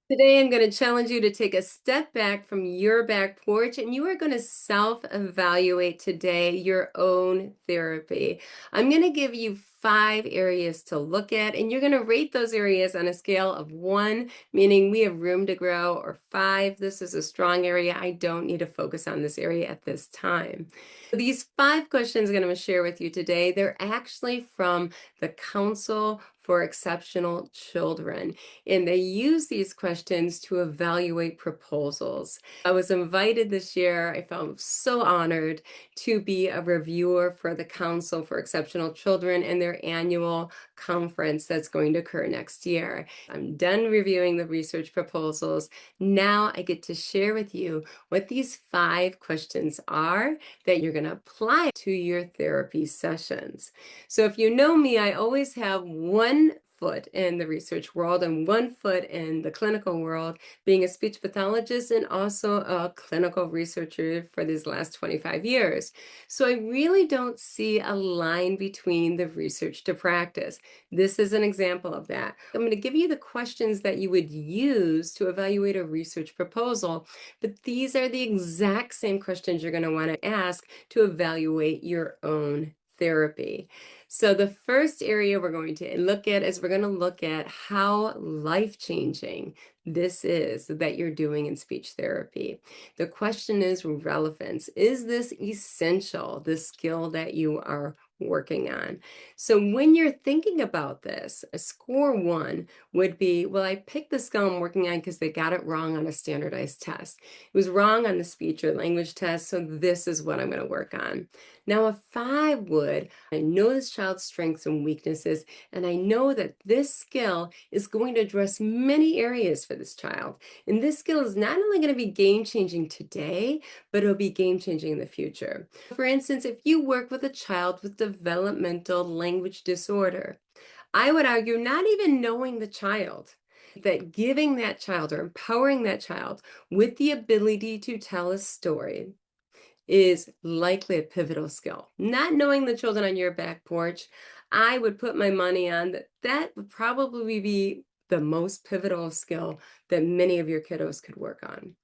Today, I'm going to challenge you to take a step back from your back porch and you are going to self-evaluate today your own therapy. I'm going to give you 5 areas to look at, and you're going to rate those areas on a scale of 1, meaning we have room to grow, or 5, this is a strong area. I don't need to focus on this area at this time. These 5 questions I'm going to share with you today, they're actually from the Council for Exceptional Children, and they use these questions to evaluate proposals. I was invited this year. I felt so honored to be a reviewer for the Council for Exceptional Children and their annual conference that's going to occur next year. I'm done reviewing the research proposals. Now I get to share with you what these 5 questions are that you're going to apply to your therapy sessions. So if you know me, I always have one foot in the research world and one foot in the clinical world, being a speech pathologist and also a clinical researcher for these last 25 years. So I really don't see a line between the research to practice. This is an example of that. I'm going to give you the questions that you would use to evaluate a research proposal, but these are the exact same questions you're going to want to ask to evaluate your own therapy. So the first area we're going to look at is we're going to look at how life-changing this is that you're doing in speech therapy. The question is relevance. Is this essential, the skill that you are working on? So when you're thinking about this, a score 1 would be, well, I picked the skill I'm working on because they got it wrong on a standardized test. It was wrong on the speech or language test, so this is what I'm going to work on. Now, a 5 would, I know this child's strengths and weaknesses, and I know that this skill is going to address many areas for this child. And this skill is not only going to be game-changing today, but it'll be game-changing in the future. For instance, if you work with a child with developmental language disorder, I would argue not even knowing the child, that giving that child or empowering that child with the ability to tell a story is likely a pivotal skill. Not knowing the children on your back porch, I would put my money on that that would probably be the most pivotal skill that many of your kiddos could work on.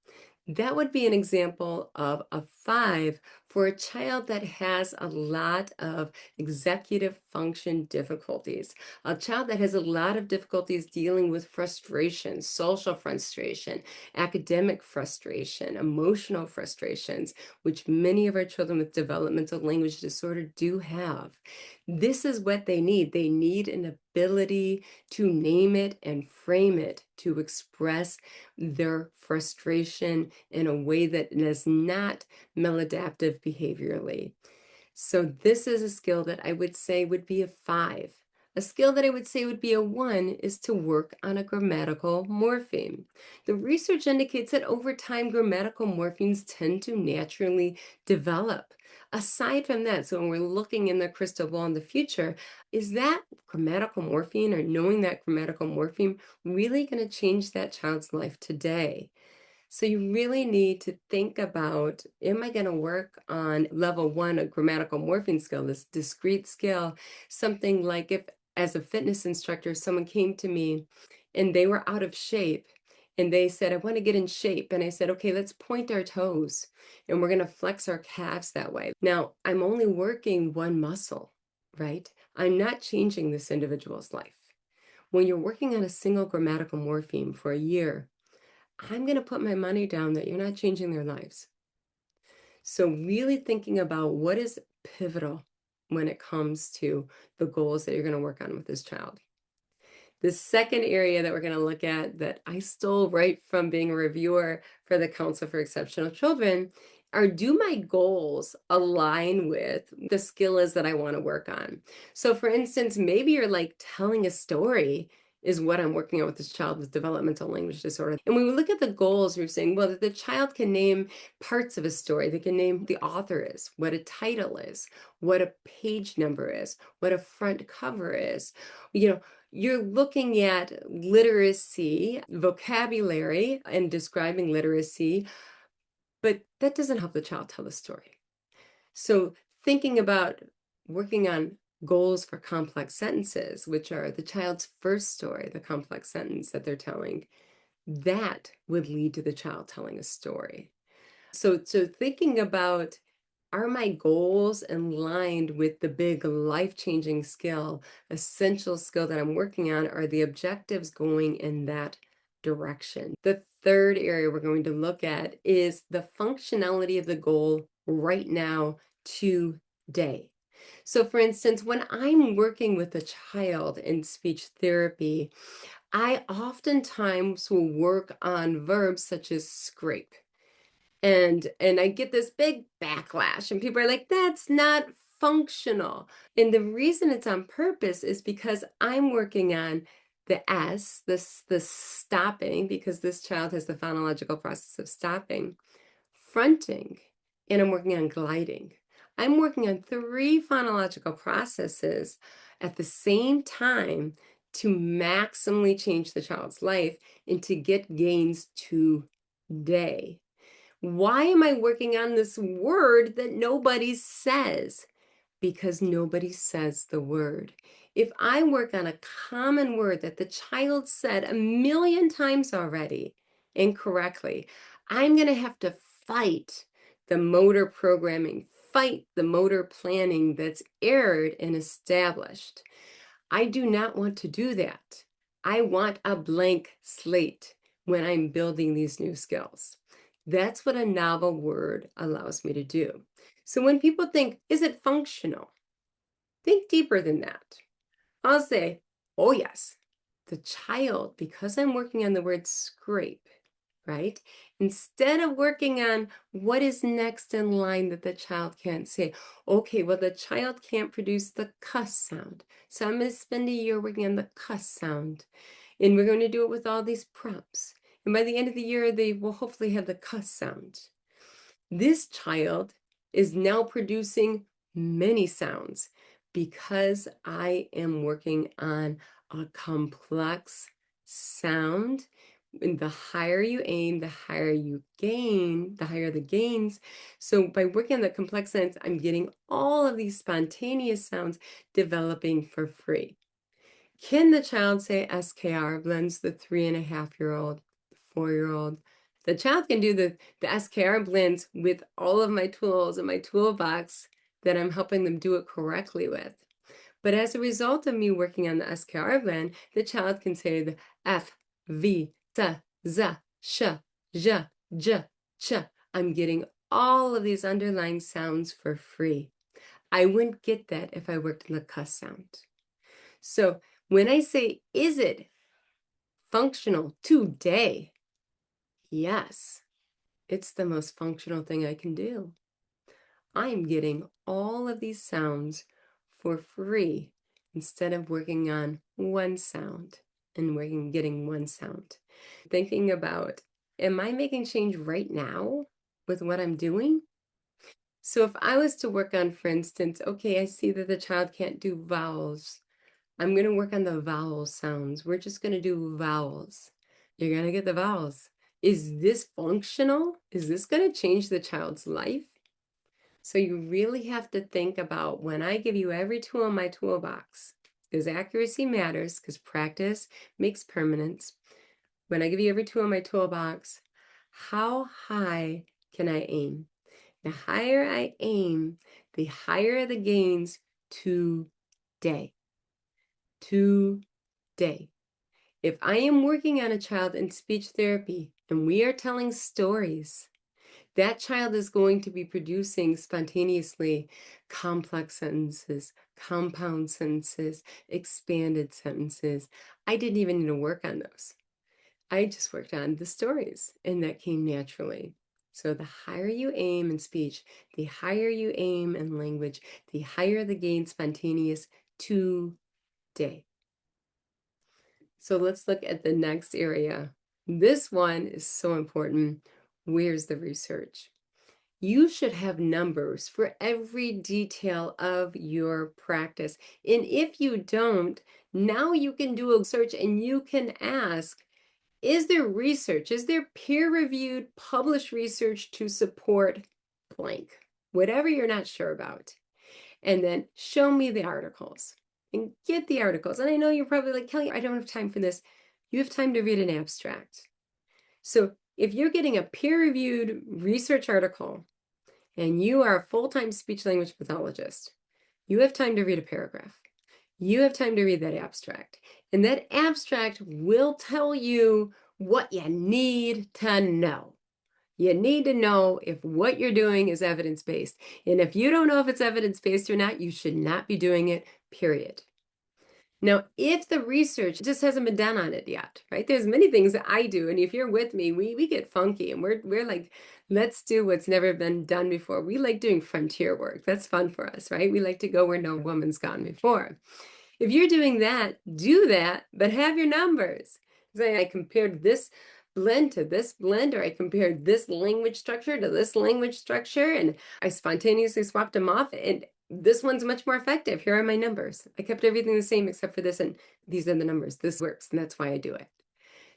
That would be an example of a 5 for a child that has a lot of executive function difficulties, a child that has a lot of difficulties dealing with frustration, social frustration, academic frustration, emotional frustrations, which many of our children with developmental language disorder do have. This is what they need. They need an ability to name it and frame it, to express their frustration in a way that is not maladaptive behaviorally. So this is a skill that I would say would be a 5. A skill that I would say would be a 1 is to work on a grammatical morpheme. The research indicates that over time, grammatical morphemes tend to naturally develop. Aside from that, so when we're looking in the crystal ball in the future, is that grammatical morpheme or knowing that grammatical morpheme really going to change that child's life today? So you really need to think about, am I going to work on level 1, a grammatical morpheme skill, this discrete skill, something like if as a fitness instructor, someone came to me and they were out of shape and they said, I want to get in shape. And I said, okay, let's point our toes and we're going to flex our calves that way. Now, I'm only working one muscle, right? I'm not changing this individual's life. When you're working on a single grammatical morpheme for a year, I'm going to put my money down that you're not changing their lives. So really thinking about what is pivotal when it comes to the goals that you're going to work on with this child. The second area that we're going to look at that I stole right from being a reviewer for the Council for Exceptional Children are, do my goals align with the skill is that I want to work on? So for instance, maybe you're like telling a story is what I'm working on with this child with developmental language disorder. And when we look at the goals, we're saying, well, the child can name parts of a story. They can name the author is, what a title is, what a page number is, what a front cover is. You're looking at literacy, vocabulary, and describing literacy, but that doesn't help the child tell the story. So thinking about working on goals for complex sentences, which are the child's first story, the complex sentence that they're telling, that would lead to the child telling a story. So thinking about, are my goals aligned with the big life-changing skill, essential skill that I'm working on? Are the objectives going in that direction? The third area we're going to look at is the functionality of the goal right now, today. So for instance, when I'm working with a child in speech therapy, I oftentimes will work on verbs such as scrape. And I get this big backlash, and people are like, that's not functional. And the reason it's on purpose is because I'm working on the S, the stopping, because this child has the phonological process of stopping, fronting, and I'm working on gliding. I'm working on 3 phonological processes at the same time to maximally change the child's life and to get gains today. Why am I working on this word that nobody says? Because nobody says the word. If I work on a common word that the child said 1,000,000 times already incorrectly, I'm going to have to fight the motor programming, fight the motor planning that's errored and established. I do not want to do that. I want a blank slate when I'm building these new skills. That's what a novel word allows me to do. So when people think, is it functional? Think deeper than that. I'll say, oh yes, the child, because I'm working on the word scrape, right? Instead of working on what is next in line that the child can't say, okay, well, the child can't produce the cuss sound. So I'm going to spend a year working on the cuss sound. And we're going to do it with all these prompts. And by the end of the year, they will hopefully have the cuss sound. This child is now producing many sounds because I am working on a complex sound. And the higher you aim, the higher you gain, the higher the gains. So by working on the complex sounds, I'm getting all of these spontaneous sounds developing for free. Can the child say SKR blends, the 3.5-year-old, 4-year-old? The child can do the SKR blends with all of my tools in my toolbox that I'm helping them do it correctly with. But as a result of me working on the SKR blend, the child can say the F, V, S, Z, Sh, J, J, Ch. I'm getting all of these underlying sounds for free. I wouldn't get that if I worked on the cuss sound. So when I say, is it functional today? Yes, it's the most functional thing I can do. I'm getting all of these sounds for free instead of working on one sound and getting one sound. Thinking about, am I making change right now with what I'm doing? So if I was to work on, for instance, okay, I see that the child can't do vowels. I'm going to work on the vowel sounds. We're just going to do vowels. You're going to get the vowels. Is this functional? Is this going to change the child's life? So you really have to think about, when I give you every tool in my toolbox, because accuracy matters, because practice makes permanence. When I give you every tool in my toolbox, how high can I aim? The higher I aim, the higher the gains today. Today. If I am working on a child in speech therapy and we are telling stories, that child is going to be producing spontaneously complex sentences, compound sentences, expanded sentences. I didn't even need to work on those. I just worked on the stories, and that came naturally. So the higher you aim in speech, the higher you aim in language, the higher the gain spontaneous today. So let's look at the next area. This one is so important. Where's the research? You should have numbers for every detail of your practice. And if you don't, now you can do a search and you can ask, is there research? Is there peer-reviewed, published research to support blank? Whatever you're not sure about. And then show me the articles and get the articles. And I know you're probably like, Kelly, I don't have time for this. You have time to read an abstract. So if you're getting a peer-reviewed research article and you are a full-time speech language pathologist, you have time to read a paragraph. You have time to read that abstract. And that abstract will tell you what you need to know. You need to know if what you're doing is evidence-based. And if you don't know if it's evidence-based or not, you should not be doing it, period. Now, if the research just hasn't been done on it yet, right? There's many things that I do, and if you're with me, we get funky and we're like, let's do what's never been done before. We like doing frontier work. That's fun for us, right? We like to go where no woman's gone before. If you're doing that, do that, but have your numbers. Say, I compared this blend to this blend, or I compared this language structure to this language structure, and I spontaneously swapped them off, and this one's much more effective. Here are my numbers. I kept everything the same except for this, and these are the numbers. This works, and that's why I do it.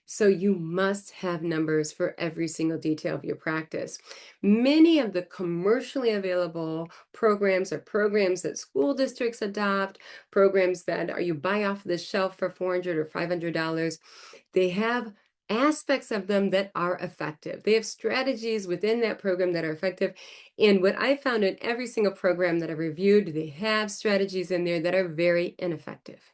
So you must have numbers for every single detail of your practice. Many of the commercially available programs are programs that school districts adopt, programs that you buy off the shelf for $400 or $500. They have aspects of them that are effective. They have strategies within that program that are effective. And what I found in every single program that I reviewed, they have strategies in there that are very ineffective.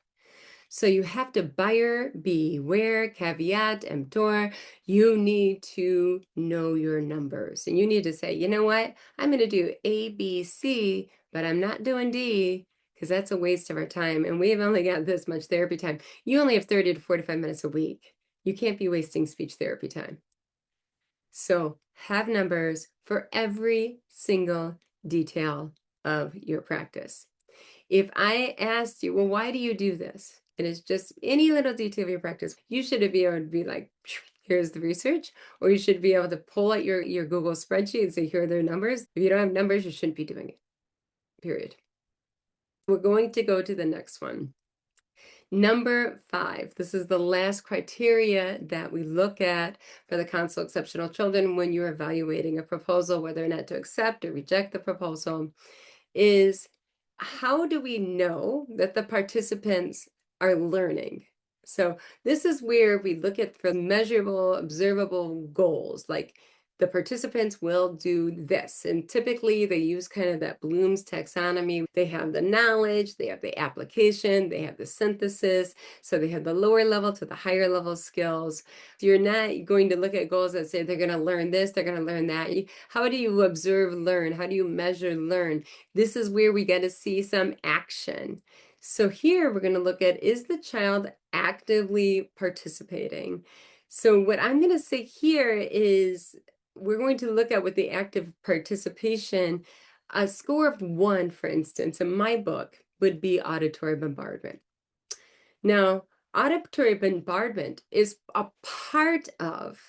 So you have to buyer beware, caveat emptor. You need to know your numbers. And you need to say, you know what? I'm going to do A, B, C, but I'm not doing D because that's a waste of our time. And we've only got this much therapy time. You only have 30 to 45 minutes a week. You can't be wasting speech therapy time. So have numbers for every single detail of your practice. If I asked you, well, why do you do this? And it's just any little detail of your practice, you should be able to be like, here's the research, or you should be able to pull out your Google spreadsheet and say, here are their numbers. If you don't have numbers, you shouldn't be doing it, period. We're going to go to the next one. Number 5, this is the last criteria that we look at for the Council Exceptional Children when you're evaluating a proposal, whether or not to accept or reject the proposal, is how do we know that the participants are learning? So this is where we look at for measurable, observable goals, like the participants will do this. And typically they use kind of that Bloom's taxonomy. They have the knowledge, they have the application, they have the synthesis. So they have the lower level to the higher level skills. So you're not going to look at goals that say they're going to learn this, they're going to learn that. How do you observe, learn? How do you measure, learn? This is where we get to see some action. So here we're going to look at, is the child actively participating? So what I'm going to say here is we're going to look at with the active participation, a score of 1, for instance, in my book would be auditory bombardment. Now, auditory bombardment is a part of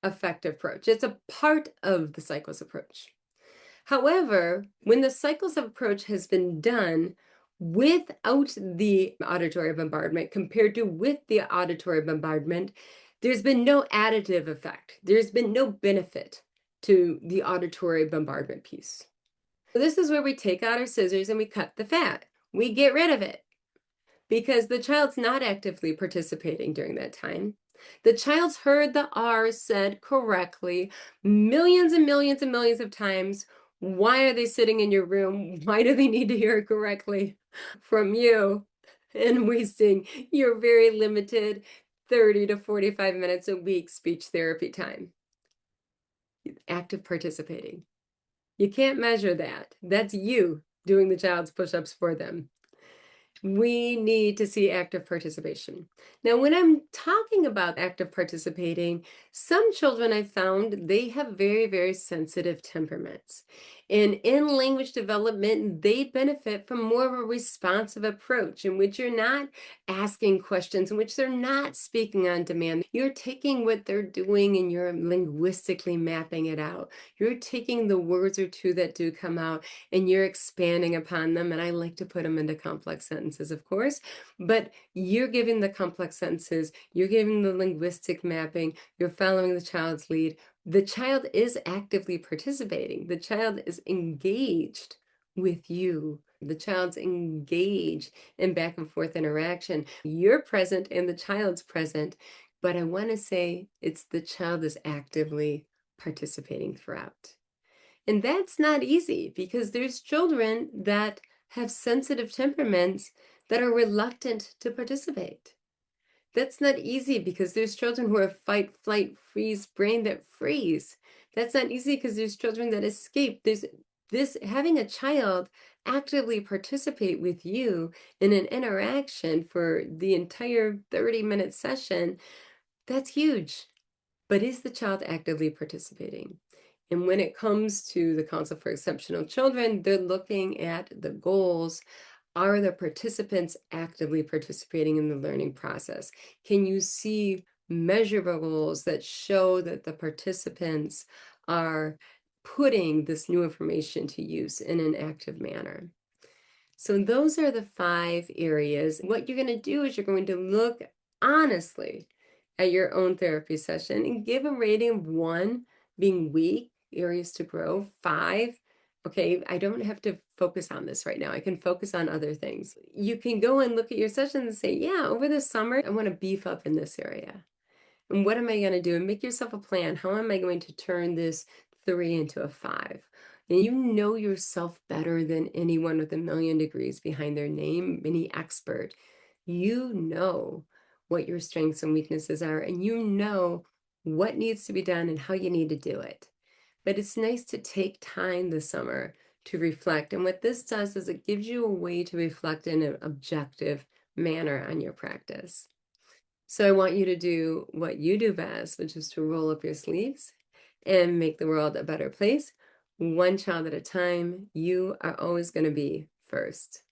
effective approach. It's a part of the cycles approach. However, when the cycles of approach has been done without the auditory bombardment compared to with the auditory bombardment, there's been no additive effect. There's been no benefit to the auditory bombardment piece. So this is where we take out our scissors and we cut the fat. We get rid of it because the child's not actively participating during that time. The child's heard the R said correctly millions and millions and millions of times. Why are they sitting in your room? Why do they need to hear it correctly from you? And wasting your very limited 30 to 45 minutes a week speech therapy time. Active participating. You can't measure that. That's you doing the child's push-ups for them. We need to see active participation. Now, when I'm talking about active participating, some children I found, they have very, very sensitive temperaments. And in language development, they benefit from more of a responsive approach in which you're not asking questions, in which they're not speaking on demand. You're taking what they're doing and you're linguistically mapping it out. You're taking the words or two that do come out and you're expanding upon them. And I like to put them into complex sentences, of course, but you're giving the complex sentences, you're giving the linguistic mapping, you're following the child's lead. The child is actively participating. The child is engaged with you. The child's engaged in back and forth interaction. You're present and the child's present, but I want to say it's the child is actively participating throughout. And that's not easy because there's children that have sensitive temperaments that are reluctant to participate. That's not easy because there's children who are fight, flight, freeze, brain that freeze. That's not easy because there's children that escape. There's this having a child actively participate with you in an interaction for the entire 30-minute session, that's huge. But is the child actively participating? And when it comes to the Council for Exceptional Children, they're looking at the goals. Are the participants actively participating in the learning process? Can you see measurables that show that the participants are putting this new information to use in an active manner? So those are the 5 areas. What you're going to do is you're going to look honestly at your own therapy session and give a rating of 1 being weak, areas to grow, 5, okay, I don't have to focus on this right now. I can focus on other things. You can go and look at your session and say, yeah, over the summer, I want to beef up in this area. And what am I going to do? And make yourself a plan. How am I going to turn this 3 into a 5? And you know yourself better than anyone with a million degrees behind their name, any expert. You know what your strengths and weaknesses are, and you know what needs to be done and how you need to do it. But it's nice to take time this summer to reflect. And what this does is it gives you a way to reflect in an objective manner on your practice. So I want you to do what you do best, which is to roll up your sleeves and make the world a better place. One child at a time. You are always going to be first.